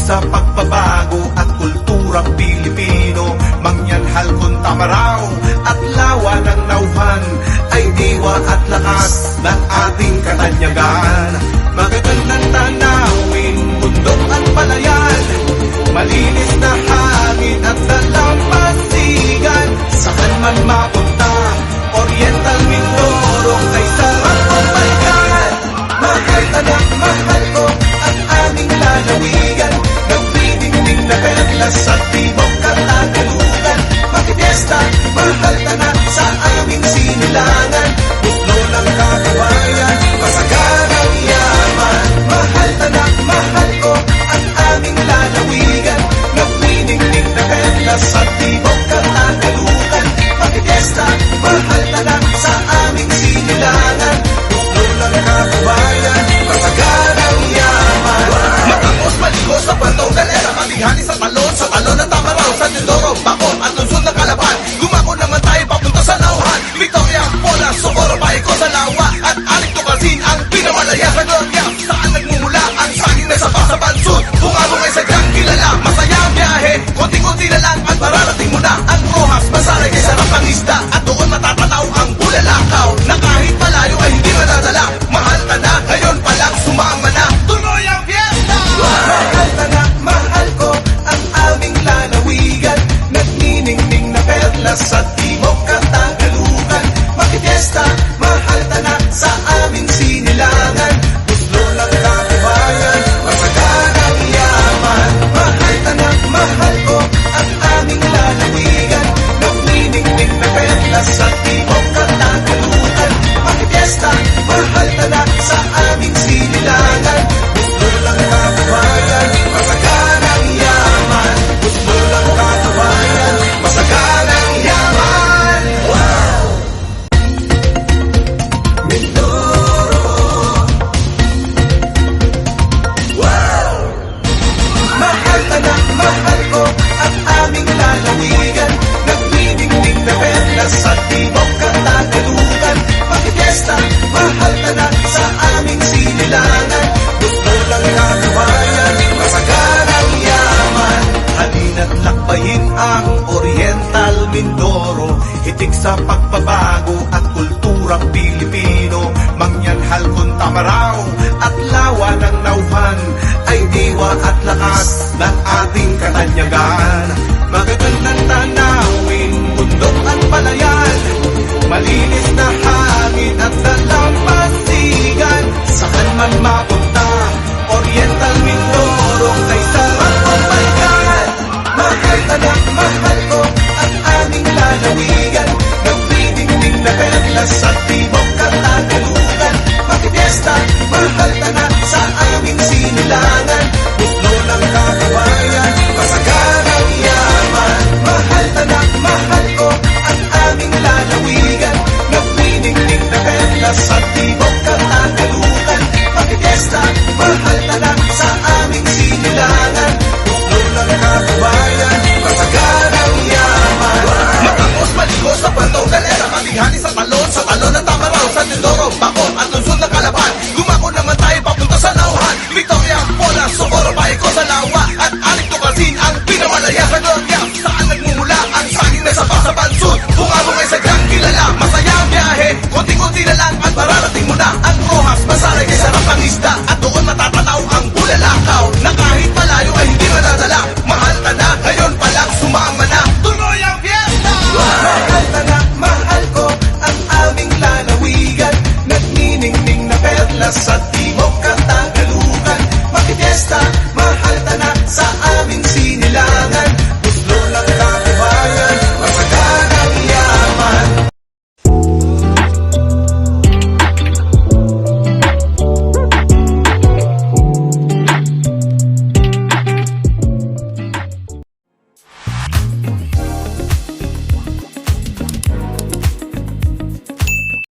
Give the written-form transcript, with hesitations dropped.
sa pagbabago at kulturang Pilipino. Mangyanhal kung tamaraw at lawa ng nauhan ay diwa at lakas ng ating katanyagan. Magagandang tanawin, bundok at palayan, malinis na hangin at dalampasigan. Saan man mapunta, Oriental Mindoro ay sarap pambaykan. Mahal tanak, mahal ko ang aming lalawigan, nagpidingding na perlas sa tibok katagalugan. Makipiesta, mahal tanak sa aming sinilangan, buklo ng kabuhayan, masaganang yaman. Mahal tanak, mahal ko ang aming lalawigan, nagpidingding na perlas sa tibok katagalugan. Makipiesta, mahal tanak sa aming sinilangan, buklo ng kabuhayan, masaganang yaman. Matapos maligo sa Puerto Galera, malighani sa talon ng Tamaraw, San Mindoro, Bacor at lungsod ng Calapan. Gumako naman tayo papunta sa Nauhan, Victoria, Pola, Socorro, Baico, Salawa at Aling Tucasin ang pinawalaya sa Gloria. Saan nagmumula ang saging na sapa sa Bansud, bungabong ay sadyang kilala. Masaya ang biyahe, konti-konti na lang at mararating mo na ang Rojas, Masaray kay sarap ng isda, at doon matatanaw ang Bulalakaw na kahit malayo ay hindi madadala. Mahal ka na, ngayon pa lang sumama na, tuloy ang fiesta! Mahal ka na, mahal ko ang aming lalawigan, nagniningning na perlas sa timog katagalugan. Makipiesta, mahal ka na sa aming sinilangan, buklo ng kabuhayan, masaganang yaman. Mahal ka na, mahal ko ang aming lalawigan, nagniningning na perlas sa timog katagalugan. Makipiesta, mahal ka na sa aming sinilangan, buklo ng kabuhayan, masaganang yaman. Buklo ng kabuhayan, masaganang yaman. Wow! Mindoro. Wow! Mahal ka na, mahal ko ang aming lalawigan, nagpidingding na perlas sa timog katagalugan. Makipiesta, mahal ka na sa aming sinilangan, buklo ng kabuhayan, masaganang yaman. Halina't lakbayin ang Oriental Mindoro, hitik sa pagbabago at kulturang Pilipino. Mangyanhal kung tamaraw at lawa ng nauhan ay diwa at lakas ng ating katanyagan. Magagandang tanawin, bundok at palayan, malinis na hangin at dalampasigan. Saan man mapunta, Oriental Mindoro ay sarap pambaykan. Mahal tanak, mahal ko ang aming lalawigan, nagpidingding na perlas sa tibok katagalugan. Makipiesta, mahal tanak sa aming sinilangan, buklo ng kabuhayan, masaganang yaman. Mahal tanak, mahal ko ang aming lalawigan, nagpidingding na perlas sa tibok katagalugan. Makipiesta, mahal tanak sa aming sinilangan, buklo ng kabuhayan, masaganang yaman. Matapos maligo sa Puerto Galera, malighani sa talon ng Tamaraw, San Mindoro, Bacor at lungsod ng Calapan. Gumako naman tayo papunta sa Nauhan, Victoria, Pola, Socorro, Baico, Salawa at Aling Tucasin ang pinawalaya sa Gloria. Saan nagmumula ang saging na sapa sa Bansud, bungabong ay sadyang kilala. Masaya ang biyahe, konti-konti na lang at mararating mo na ang Rojas, Masaray kay sarap ng isda, at